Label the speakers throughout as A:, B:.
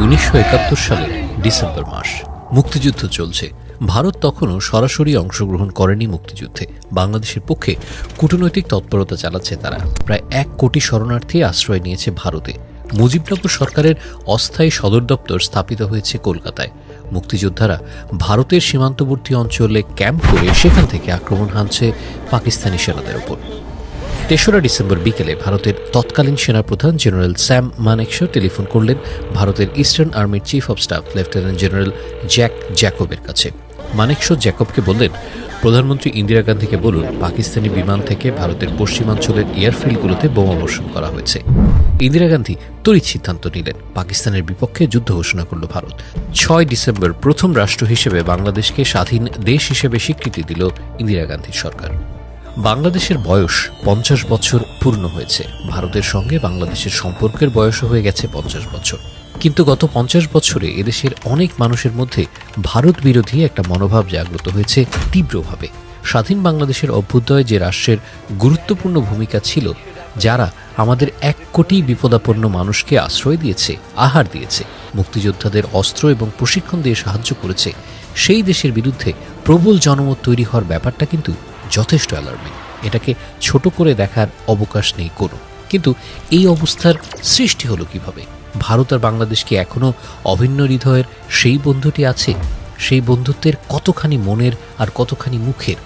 A: 1971 সালের ডিসেম্বর মাস। মুক্তিযুদ্ধ চলছে। ভারত তখনও সরাসরি অংশগ্রহণ করেনি মুক্তিযুদ্ধে। বাংলাদেশের পক্ষে কূটনৈতিক তৎপরতা চালাচ্ছে তারা। প্রায় 1 কোটি শরণার্থী আশ্রয় নিয়েছে ভারতে। মুজিবনগর সরকারের অস্থায়ী সদর দপ্তর স্থাপিত হয়েছে কলকাতায়। মুক্তিযোদ্ধারা ভারতের সীমান্তবর্তী অঞ্চলে ক্যাম্প করে সেখান থেকে আক্রমণ হানছে পাকিস্তানি সেনাদের ওপর। 3রা ডিসেম্বর বিকেলে ভারতের তৎকালীন সেনাপ্রধান জেনারেল স্যাম মানেকশো টেলিফোন করলেন ভারতের ইস্টার্ন আর্মির chief of staff lieutenant general Jack জ্যাকবের কাছে। মানেকশো জ্যাকবকে বললেন, প্রধানমন্ত্রী ইন্দিরা গান্ধীকে বলুন পাকিস্তানি বিমান থেকে ভারতের পশ্চিমাঞ্চলের এয়ারফিল্ডগুলোতে বোমাবর্ষণ করা হয়েছে। ইন্দিরা গান্ধী তড়িৎ সিদ্ধান্ত নিলেন। পাকিস্তানের বিপক্ষে যুদ্ধ ঘোষণা করল ভারত। 6 ডিসেম্বর প্রথম রাষ্ট্র হিসেবে বাংলাদেশকে স্বাধীন দেশ হিসেবে স্বীকৃতি দিল ইন্দিরা গান্ধীর সরকার। বাংলাদেশের বয়স 50 বছর পূর্ণ হয়েছে। ভারতের সঙ্গে বাংলাদেশের সম্পর্কের বয়সও হয়ে গেছে 50 বছর। কিন্তু গত 50 বছরে এদেশের অনেক মানুষের মধ্যে ভারত বিরোধী একটা মনোভাব জাগ্রত হয়েছে তীব্রভাবে। স্বাধীন বাংলাদেশের অভ্যুদয়ে যে রাষ্ট্রের গুরুত্বপূর্ণ ভূমিকা ছিল, যারা আমাদের 1 কোটি বিপদাপন্ন মানুষকে আশ্রয় দিয়েছে, আহার দিয়েছে, মুক্তিযোদ্ধাদের অস্ত্র এবং প্রশিক্ষণ দিয়ে সাহায্য করেছে, সেই দেশের বিরুদ্ধে প্রবল জনমত তৈরি হওয়ার ব্যাপারটা কিন্তু যথেষ্ট অ্যালার্মিং। এটাকে ছোট করে দেখার অবকাশ নেই কোনো। কিন্তু এই অবস্থার সৃষ্টি হলো কিভাবে? ভারত আর বাংলাদেশ কি এখনও অভিন্ন হৃদয়ের সেই বন্ধুটি আছে? সেই বন্ধুত্বের কতখানি মনের আর কতখানি মুখের?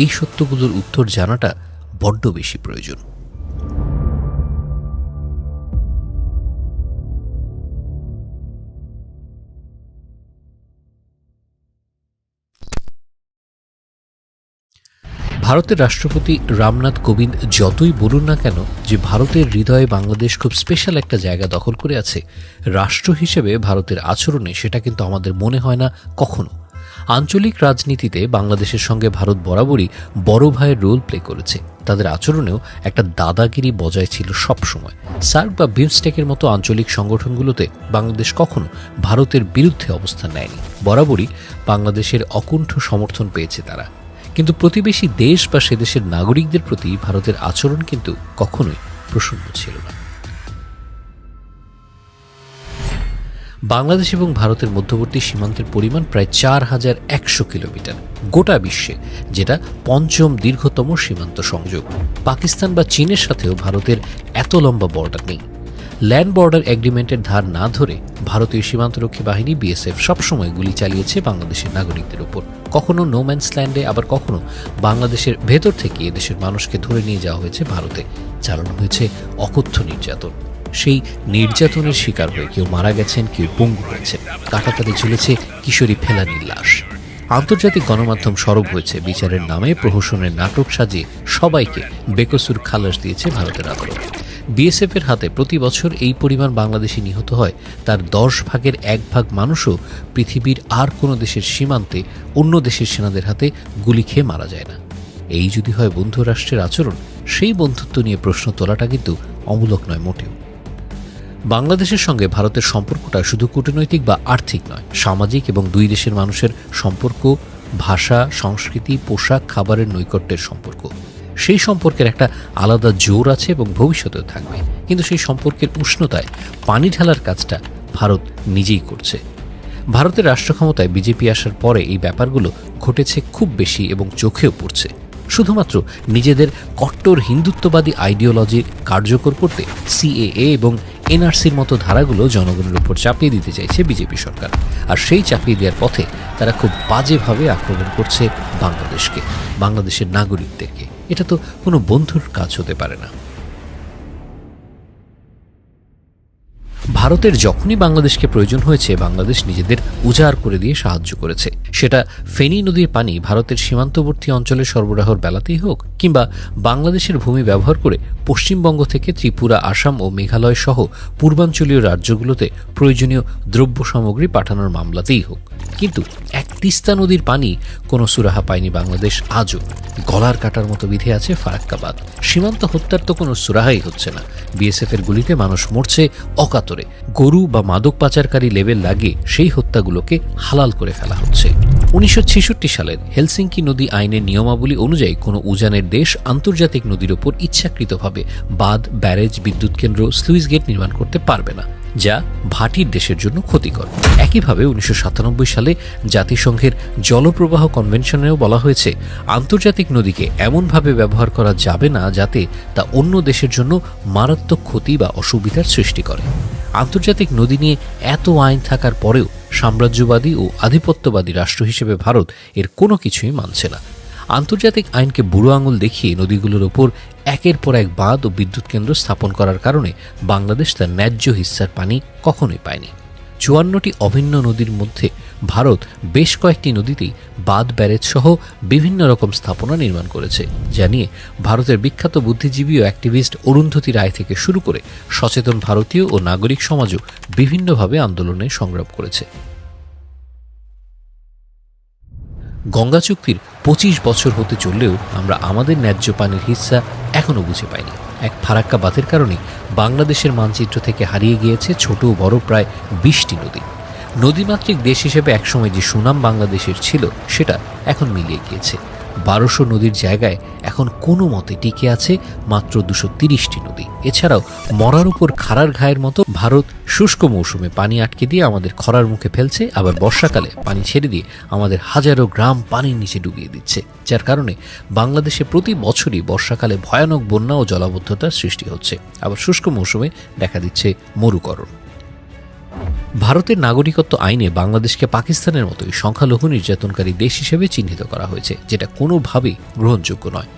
A: এই সত্যগুলোর উত্তর জানাটা বড্ড বেশি প্রয়োজন। ভারতের রাষ্ট্রপতি রামনাথ কোবিন্দ যতই বলুন না কেন যে ভারতের হৃদয়ে বাংলাদেশ খুব স্পেশাল একটা জায়গা দখল করে আছে, রাষ্ট্র হিসেবে ভারতের আচরণে সেটা কিন্তু আমাদের মনে হয় না কখনো। আঞ্চলিক রাজনীতিতে বাংলাদেশের সঙ্গে ভারত বরাবরই বড় ভাইয়ের রোল প্লে করেছে। তাদের আচরণেও একটা দাদাগিরি বজায় ছিল সবসময়। সার্ক বা বিমস্টেকের মতো আঞ্চলিক সংগঠনগুলোতে বাংলাদেশ কখনো ভারতের বিরুদ্ধে অবস্থান নেয়নি। বরাবরই বাংলাদেশের অকুণ্ঠ সমর্থন পেয়েছে তারা। কিন্তু প্রতিবেশী দেশ বা সে দেশের নাগরিকদের প্রতি ভারতের আচরণ কিন্তু কখনোই প্রসন্ন ছিল না। বাংলাদেশ এবং ভারতের মধ্যবর্তী সীমান্তের পরিমাণ প্রায় 4100 কিলোমিটার। গোটা বিশ্বে যেটা 5ম দীর্ঘতম সীমান্ত সংযোগ। পাকিস্তান বা চীনের সাথেও ভারতের এত লম্বা বর্ডার নেই। ল্যান্ড বর্ডার এগ্রিমেন্টের ধার না ধরে ভারতীয় সীমান্তরক্ষী বাহিনী বিএসএফ সবসময় গুলি চালিয়েছে বাংলাদেশের নাগরিকদের উপর। কখনো নোম্যান্স ল্যান্ডে, আবার কখনো বাংলাদেশের ভেতর থেকে এদেশের মানুষকে ধরে নিয়ে যাওয়া হয়েছে ভারতে। চালানো হয়েছে অকথ্য নির্যাতন। সেই নির্যাতনের শিকার হয়ে কেউ মারা গেছেন, কেউ পঙ্গু হয়েছেন। কাঁটাতারে ঝুলেছে কিশোরী ফেলানীর লাশ। আন্তর্জাতিক গণমাধ্যম সরব হয়েছে বিচারের নামে প্রহসনের নাটক সাজিয়ে সবাইকে বেকসুর খালাস দিয়েছে ভারতের আদালত। বিএসএফের হাতে প্রতি বছর এই পরিমাণ বাংলাদেশি নিহত হয়, তার 10 ভাগের 1 ভাগ মানুষও পৃথিবীর আর কোনো দেশের সীমান্তে অন্য দেশের সেনাদের হাতে গুলি খেয়ে মারা যায় না। এই যদি হয় বন্ধু রাষ্ট্রের আচরণ, সেই বন্ধুত্ব নিয়ে প্রশ্ন তোলাটা কিন্তু অমূলক নয় মোটেও। বাংলাদেশের সঙ্গে ভারতের সম্পর্কটা শুধু কূটনৈতিক বা আর্থিক নয়, সামাজিক এবং দুই দেশের মানুষের সম্পর্ক, ভাষা, সংস্কৃতি, পোশাক, খাবারের নৈকট্যের সম্পর্ক। সেই সম্পর্কের একটা আলাদা জোর আছে এবং ভবিষ্যতেও থাকবে। কিন্তু সেই সম্পর্কের উষ্ণতায় পানি ঢালার কাজটা ভারত নিজেই করছে। ভারতের রাষ্ট্র ক্ষমতায় বিজেপি আসার পরে এই ব্যাপারগুলো ঘটেছে খুব বেশি এবং চোখেও পড়ছে। শুধুমাত্র নিজেদের কট্টর হিন্দুত্ববাদী আইডিওলজি কার্যকর করতে সিএএ এবং এনআরসির মতো ধারাগুলো জনগণের উপর চাপিয়ে দিতে চাইছে বিজেপি সরকার। আর সেই চাপিয়ে দেওয়ার পথে তারা খুব বাজেভাবে আক্রমণ করছে বাংলাদেশকে, বাংলাদেশের নাগরিকদেরকে। এটা তো কোনো বন্ধুর কাজ হতে পারে না। ভারতের যখনই বাংলাদেশকে প্রয়োজন হয়েছে, বাংলাদেশ নিজেদের উজাড় করে দিয়ে সাহায্য করেছে। সেটা ফেনী নদীর পানি ভারতের সীমান্তবর্তী অঞ্চলে সরবরাহর বেলাতেই হোক, কিংবা বাংলাদেশের ভূমি ব্যবহার করে পশ্চিমবঙ্গ থেকে ত্রিপুরা, আসাম ও মেঘালয় সহ পূর্বাঞ্চলীয় রাজ্যগুলোতে প্রয়োজনীয় দ্রব্য সামগ্রী পাঠানোর মামলাতেই হোক। কিন্তু এক তিস্তা নদীর পানি কোনো সুরাহা পায়নি বাংলাদেশ আজও। গলার কাটার মতো বিধে আছে ফারাক্কাবাদ। সীমান্ত হত্যার তো কোনো সুরাহাই হচ্ছে না। বিএসএফের গুলিতে মানুষ মরছে অকাতরে। গরু বা মাদক পাচারকারী লেবেল লাগিয়ে সেই হত্যাগুলোকে হালাল করে ফেলা হচ্ছে। 1966 সালের হেলসিঙ্কি নদী আইনের নিয়মাবলী অনুযায়ী কোনো উজানের দেশ আন্তর্জাতিক নদীর ওপর ইচ্ছাকৃতভাবে বাঁধ, ব্যারেজ, বিদ্যুৎ কেন্দ্র, স্লুইস গেট নির্মাণ করতে পারবে না। যা ভাটির দেশের জন্য ক্ষতিকর। একইভাবে 1997 সালে জাতিসংঘের জলপ্রবাহ কনভেনশনেও বলা হয়েছে, আন্তর্জাতিক নদীকে এমনভাবে ব্যবহার করা যাবে না যাতে তা অন্য দেশের জন্য মারাত্মক ক্ষতি বা অসুবিধার সৃষ্টি করে। আন্তর্জাতিক নদী নিয়ে এত আইন থাকার পরেও সাম্রাজ্যবাদী ও আধিপত্যবাদী রাষ্ট্র হিসেবে ভারত এর কোনো কিছুই মানছে না। আন্তর্জাতিক আইনকে বুড়ো আঙুল দেখিয়ে নদীগুলোর ওপর একের পর এক বাঁধ ও বিদ্যুৎ কেন্দ্র স্থাপন করার কারণে বাংলাদেশ তার ন্যায্য হিস্সার পানি কখনোই পায়নি। 54টি অভিন্ন নদীর মধ্যে ভারত বেশ কয়েকটি নদীতেই বাঁধ ব্যারেজ সহ বিভিন্ন রকম স্থাপনা নির্মাণ করেছে, যা নিয়ে ভারতের বিখ্যাত বুদ্ধিজীবী ও অ্যাক্টিভিস্ট অরুন্ধতী রায় থেকে শুরু করে সচেতন ভারতীয় ও নাগরিক সমাজও বিভিন্নভাবে আন্দোলনে সংগ্রাম করেছে। গঙ্গা চুক্তির 25 বছর হতে চললেও আমরা আমাদের ন্যায্য পানির হিস্সা এখনও বুঝে পাইনি। এক ফারাক্কা বাঁধের কারণে বাংলাদেশের মানচিত্র থেকে হারিয়ে গিয়েছে ছোট ও বড় প্রায় 20টি নদী। নদীমাতৃক দেশ হিসেবে একসময় যে সুনাম বাংলাদেশের ছিল সেটা এখন মিলিয়ে গিয়েছে। 1200 নদীর জায়গায় এখন কোনো মতে টিকে আছে মাত্র 230টি নদী। এছাড়াও মরার উপর খাড়ার ঘায়ের মতো ভারত শুষ্ক মৌসুমে পানি আটকে দিয়ে আমাদের খরার মুখে ফেলছে, আবার বর্ষাকালে পানি ছেড়ে দিয়ে আমাদের হাজারো গ্রাম পানির নিচে ডুবিয়ে দিচ্ছে, যার কারণে বাংলাদেশে প্রতি বছরই বর্ষাকালে ভয়ানক বন্যা ও জলাবদ্ধতার সৃষ্টি হচ্ছে। আবার শুষ্ক মৌসুমে দেখা দিচ্ছে মরুকরণ। ভারতের নাগরিকত্ব আইনে বাংলাদেশকে পাকিস্তানের মতোই সংখ্যালঘু নির্যাতনকারী দেশ হিসেবে চিহ্নিত করা হয়েছে, যেটা কোনোভাবেই গ্রহণযোগ্য নয়।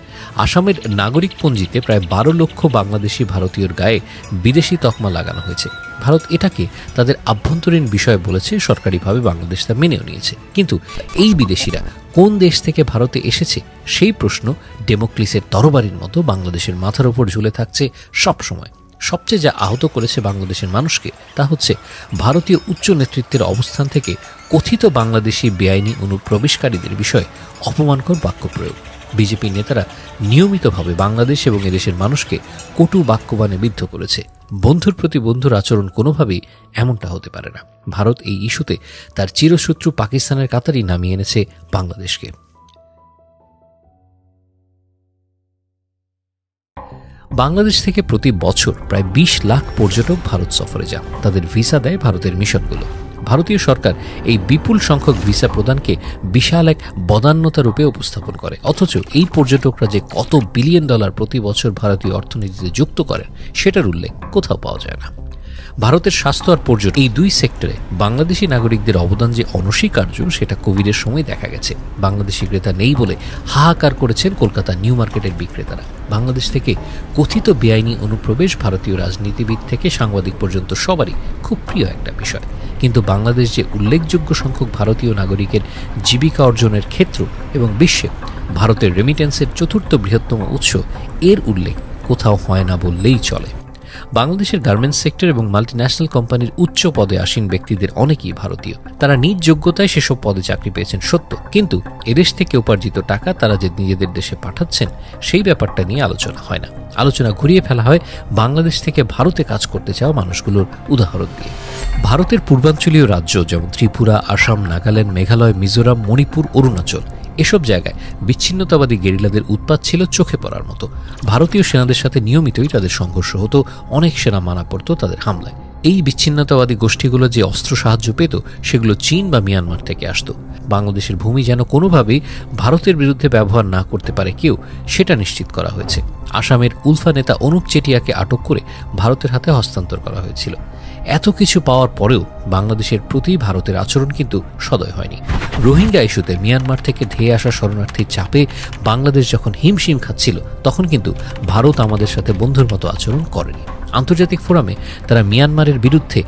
A: আসামের নাগরিক পঞ্জিতে প্রায় 12 লক্ষ বাংলাদেশি ভারতীয়র গায়ে বিদেশি তকমা লাগানো হয়েছে। ভারত এটাকে তাদের আভ্যন্তরীণ বিষয় বলেছে, সরকারিভাবে বাংলাদেশ তা মেনেও নিয়েছে। কিন্তু এই বিদেশিরা কোন দেশ থেকে ভারতে এসেছে সেই প্রশ্ন ডেমোক্লিসের তরবারির মতো বাংলাদেশের মাথার ওপর ঝুলে থাকছে সবসময়। সবচেয়ে যা আহত করেছে বাংলাদেশের মানুষকে তা হচ্ছে ভারতীয় উচ্চ নেতৃত্বের অবস্থান থেকে কথিত বাংলাদেশি বেআইনি অনুপ্রবেশকারীদের বিষয়ে অপমানকর বাক্য প্রয়োগ। বিজেপি নেতারা নিয়মিতভাবে বাংলাদেশ এবং এদেশের মানুষকে কটু বাক্যবাণে বিদ্ধ করেছে। বন্ধুর প্রতি বন্ধুর আচরণ কোনোভাবেই এমনটা হতে পারে না। ভারত এই ইস্যুতে তার চিরশত্রু পাকিস্তানের কাতারই নামিয়ে এনেছে বাংলাদেশকে। বাংলাদেশ থেকে প্রতি বছর প্রায় 20 লাখ পর্যটক ভারত সফরে যান। তাদের ভিসা দেয় ভারতের মিশনগুলো। ভারতীয় সরকার এই বিপুল সংখ্যক ভিসা প্রদানকে বিশাল এক বদান্যতা রূপে উপস্থাপন করে, অথচ এই পর্যটকরা যে কত বিলিয়ন ডলার প্রতি বছর ভারতীয় অর্থনীতিতে যুক্ত করেন সেটার উল্লেখ কোথাও পাওয়া যায় না। ভারতের স্বাস্থ্য আর পর্যটন এই দুই সেক্টরে বাংলাদেশি নাগরিকদের অবদান যে অনস্বীকার্য সেটা কোভিডের সময় দেখা গেছে। বাংলাদেশি ক্রেতা নেই বলে হাহাকার করেছেন কলকাতা নিউ মার্কেটের বিক্রেতারা। বাংলাদেশ থেকে কথিত বেআইনি অনুপ্রবেশ ভারতীয় রাজনীতিবিদ থেকে সাংবাদিক পর্যন্ত সবারই খুব প্রিয় একটা বিষয়। কিন্তু বাংলাদেশ যে উল্লেখযোগ্য সংখ্যক ভারতীয় নাগরিকের জীবিকা অর্জনের ক্ষেত্র এবং বিশ্বে ভারতের রেমিটেন্সের চতুর্থ বৃহত্তম উৎস, এর উল্লেখ কোথাও হয় না বললেই চলে। বাংলাদেশের গার্মেন্টস সেক্টর এবং মাল্টিন্যাশনাল কোম্পানির উচ্চ পদে আসীন ব্যক্তিদের অনেকেই ভারতীয়। তারা নিজ যোগ্যতায় সেসব পদে চাকরি পেয়েছেন সত্য, কিন্তু এদেশ থেকে উপার্জিত টাকা তারা যে নিজেদের দেশে পাঠাচ্ছেন সেই ব্যাপারটা নিয়ে আলোচনা হয় না। আলোচনা ঘুরিয়ে ফেলা হয় বাংলাদেশ থেকে ভারতে কাজ করতে চাওয়া মানুষগুলোর উদাহরণ দিয়ে। ভারতের পূর্বাঞ্চলীয় রাজ্য যেমন ত্রিপুরা, আসাম, নাগাল্যান্ড, মেঘালয়, মিজোরাম, মণিপুর, অরুণাচল, এসব জায়গায় বিচ্ছিন্নতাবাদী গেরিলাদের উৎপাত ছিল চোখে পড়ার মতো। ভারতীয় সেনাদের সাথে নিয়মিতই তাদের সংঘর্ষ হতো, অনেক সেনা মারা পড়ত তাদের হামলায়। এই বিচ্ছিন্নতাবাদী গোষ্ঠীগুলো যে অস্ত্র সাহায্য পেত সেগুলো চীন বা মিয়ানমার থেকে আসত। বাংলাদেশের ভূমি যেন কোনোভাবেই ভারতের বিরুদ্ধে ব্যবহার না করতে পারে কেউ, সেটা নিশ্চিত করা হয়েছে। আসামের উলফা নেতা অনুপ চেটিয়াকে আটক করে ভারতের হাতে হস্তান্তর করা হয়েছিল। এত কিছু পাওয়ার পরেও বাংলাদেশের প্রতি ভারতের আচরণ কিন্তু সদয় হয়নি। রোহিঙ্গা ইস্যুতে মিয়ানমার থেকে ধেয়ে আসা শরণার্থীর চাপে বাংলাদেশ যখন হিমশিম খাচ্ছিল তখন কিন্তু ভারত আমাদের সাথে বন্ধুর মতো আচরণ করেনি। আন্তর্জাতিক ফোরামে তারা মিয়ানমারের বিরুদ্ধে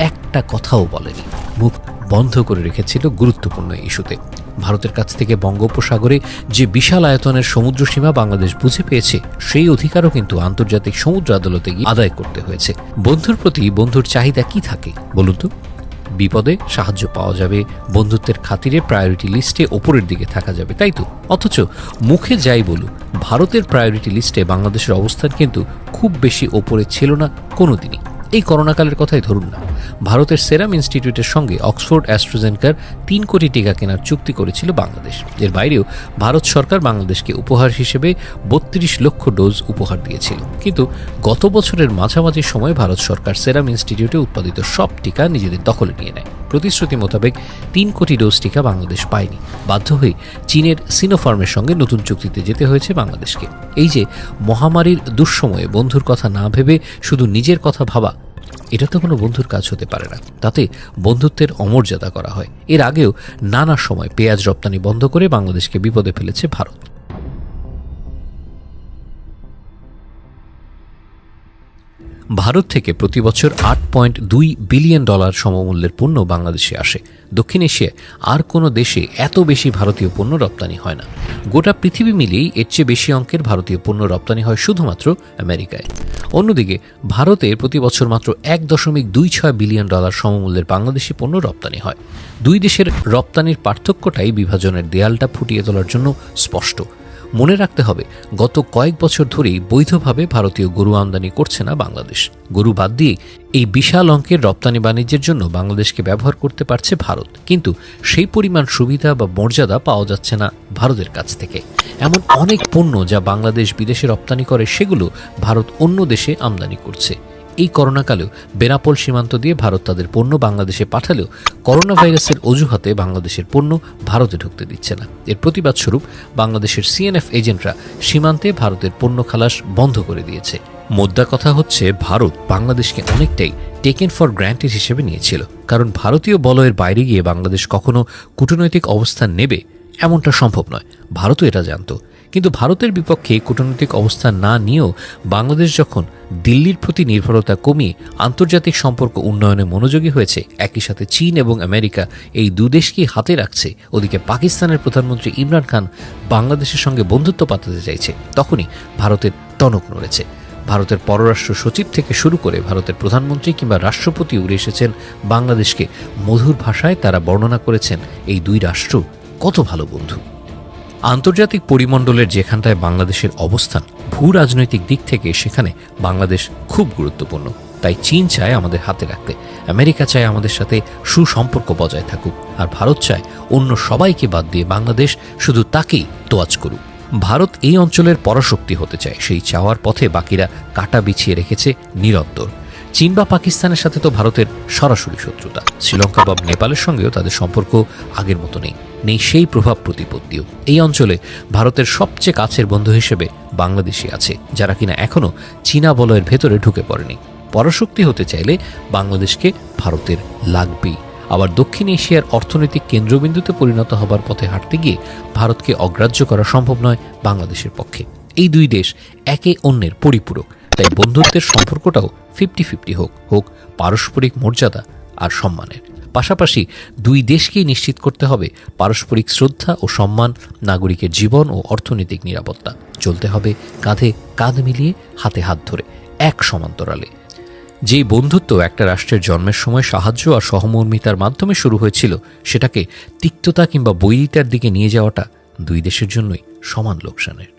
A: একটা কথাও বলেনি, মুখ বন্ধ করে রেখেছিল গুরুত্বপূর্ণ ইস্যুতে। ভারতের কাছ থেকে বঙ্গোপসাগরে যে বিশাল আয়তনের সমুদ্র সীমা বাংলাদেশ বুঝে পেয়েছে সেই অধিকারও কিন্তু আন্তর্জাতিক সমুদ্র আদালতে গিয়ে আদায় করতে হয়েছে। বন্ধুর প্রতি বন্ধুর চাহিদা কি থাকে বলুন তো? বিপদে সাহায্য পাওয়া যাবে, বন্ধুত্বের খাতিরে প্রায়োরিটি লিস্টে ওপরের দিকে থাকা যাবে, তাই তো? অথচ মুখে যাই বলুক, ভারতের প্রায়োরিটি লিস্টে বাংলাদেশের অবস্থান কিন্তু খুব বেশি ওপরে ছিল না কোনোদিনই। এই করোনাকালের কথাই ধরুন না, ভারতের সেরাম ইনস্টিটিউটের সঙ্গে অক্সফোর্ড অ্যাস্ট্রাজেনেকার 3 কোটি টিকা কেনার চুক্তি করেছিল বাংলাদেশ। এর বাইরেও ভারত সরকার বাংলাদেশকে উপহার হিসেবে 32 লক্ষ ডোজ উপহার দিয়েছিল। কিন্তু গত বছরের মাঝামাঝি সময় ভারত সরকার সেরাম ইনস্টিটিউটে উৎপাদিত সব টিকা নিজেদের দখলে নিয়ে নেয়। প্রতিশ্রুতি মোতাবেক 3 কোটি ডোজ টিকা বাংলাদেশ পায়নি। বাধ্য হয়ে চীনের সিনোফার্মের সঙ্গে নতুন চুক্তিতে যেতে হয়েছে বাংলাদেশকে। এই যে মহামারীর দুঃসময়ে বন্ধুর কথা না ভেবে শুধু নিজের কথা ভাবা, এটা তো কোনো বন্ধুর কাজ হতে পারে না। তাতে বন্ধুত্বের অমর্যাদা করা হয়। এর আগেও নানা সময় পেঁয়াজ রপ্তানি বন্ধ করে বাংলাদেশকে বিপদে ফেলেছে ভারত। ভারত থেকে প্রতি বছর $8.2 বিলিয়ন সমমূল্যের পণ্য বাংলাদেশে আসে। দক্ষিণ এশিয়ায় আর কোনো দেশে এত বেশি ভারতীয় পণ্য রপ্তানি হয় না। গোটা পৃথিবী মিলিয়েই এর চেয়ে বেশি অঙ্কের ভারতীয় পণ্য রপ্তানি হয় শুধুমাত্র আমেরিকায়। অন্যদিকে ভারতে প্রতি বছর মাত্র $1.26 বিলিয়ন সমমূল্যের বাংলাদেশি পণ্য রপ্তানি হয়। দুই দেশের রপ্তানির পার্থক্যটাই বিভাজনের দেয়ালটা ফুটিয়ে তোলার জন্য স্পষ্ট। মনে রাখতে হবে, গত কয়েক বছর ধরেই বৈধভাবে ভারতীয় গরু আমদানি করছে না বাংলাদেশ। গরু বাদ দিয়ে এই বিশাল অঙ্কের রপ্তানি বাণিজ্যের জন্য বাংলাদেশকে ব্যবহার করতে পারছে ভারত, কিন্তু সেই পরিমাণ সুবিধা বা মর্যাদা পাওয়া যাচ্ছে না ভারতের কাছ থেকে। এমন অনেক পণ্য যা বাংলাদেশ বিদেশে রপ্তানি করে, সেগুলো ভারত অন্য দেশে আমদানি করছে। এই করোনাকালেও বেনাপোল সীমান্ত দিয়ে ভারত তাদের পণ্য বাংলাদেশে পাঠালেও করোনা ভাইরাসের অজুহাতে বাংলাদেশের পণ্য ভারতে ঢুকতে দিচ্ছে না। এর প্রতিবাদ স্বরূপ বাংলাদেশের সিএনএফ এজেন্টরা সীমান্তে ভারতের পণ্য খালাস বন্ধ করে দিয়েছে। মোদ্দা কথা হচ্ছে, ভারত বাংলাদেশকে অনেকটাই টেকেন ফর গ্র্যান্টেড হিসেবে নিয়েছিল। কারণ ভারতীয় বলয়ের বাইরে গিয়ে বাংলাদেশ কখনো কূটনৈতিক অবস্থান নেবে এমনটা সম্ভব নয়। ভারতও এটা জানত। কিন্তু ভারতের বিপক্ষে কূটনৈতিক অবস্থান না নিয়েও বাংলাদেশ যখন দিল্লির প্রতি নির্ভরতা কমিয়ে আন্তর্জাতিক সম্পর্ক উন্নয়নে মনোযোগী হয়েছে, একই সাথে চীন এবং আমেরিকা এই দুদেশকেই হাতে রাখছে, ওদিকে পাকিস্তানের প্রধানমন্ত্রী ইমরান খান বাংলাদেশের সঙ্গে বন্ধুত্ব পাতাতে চাইছে, তখনই ভারতের টনক নড়েছে। ভারতের পররাষ্ট্র সচিব থেকে শুরু করে ভারতের প্রধানমন্ত্রী কিংবা রাষ্ট্রপতি উড়ে এসেছেন বাংলাদেশকে। মধুর ভাষায় তারা বর্ণনা করেছেন এই দুই রাষ্ট্র কত ভালো বন্ধু। আন্তর্জাতিক পরিমণ্ডলের যেখানটায় বাংলাদেশের অবস্থান, ভূ রাজনৈতিক দিক থেকে সেখানে বাংলাদেশ খুব গুরুত্বপূর্ণ। তাই চীন চায় আমাদের হাতে রাখতে, আমেরিকা চায় আমাদের সাথে সুসম্পর্ক বজায় থাকুক, আর ভারত চায় অন্য সবাইকে বাদ দিয়ে বাংলাদেশ শুধু তাকেই তোয়াজ করুক। ভারত এই অঞ্চলের পরাশক্তি হতে চায়। সেই চাওয়ার পথে বাকিরা কাঁটা বিছিয়ে রেখেছে নিরন্তর। চীন বা পাকিস্তানের সাথে তো ভারতের সরাসরি শত্রুতা। শ্রীলঙ্কা বা নেপালের সঙ্গেও তাদের সম্পর্ক আগের মতো নেই সেই প্রভাব প্রতিপত্তিও। এই অঞ্চলে ভারতের সবচেয়ে কাছের বন্ধু হিসেবে বাংলাদেশই আছে, যারা কিনা এখনও চীনা বলয়ের ভেতরে ঢুকে পড়েনি। পরাশক্তি হতে চাইলে বাংলাদেশকে ভারতের লাগবেই। আবার দক্ষিণ এশিয়ার অর্থনৈতিক কেন্দ্রবিন্দুতে পরিণত হবার পথে হাঁটতে গিয়ে ভারতকে অগ্রাহ্য করা সম্ভব নয় বাংলাদেশের পক্ষে। এই দুই দেশ একে অন্যের পরিপূরক। তাই বন্ধুত্বের সম্পর্কটাও 50-50 হোক পারস্পরিক মর্যাদা আর সম্মানের। পাশাপাশি দুই দেশকেই নিশ্চিত করতে হবে পারস্পরিক শ্রদ্ধা ও সম্মান, নাগরিকের জীবন ও অর্থনৈতিক নিরাপত্তা। চলতে হবে কাঁধে কাঁধ মিলিয়ে, হাতে হাত ধরে, এক সমান্তরালে। যেই বন্ধুত্ব একটা রাষ্ট্রের জন্মের সময় সাহায্য আর সহমর্মিতার মাধ্যমে শুরু হয়েছিল, সেটাকে তিক্ততা কিংবা বৈরিতার দিকে নিয়ে যাওয়াটা দুই দেশের জন্যই সমান লোকসানের।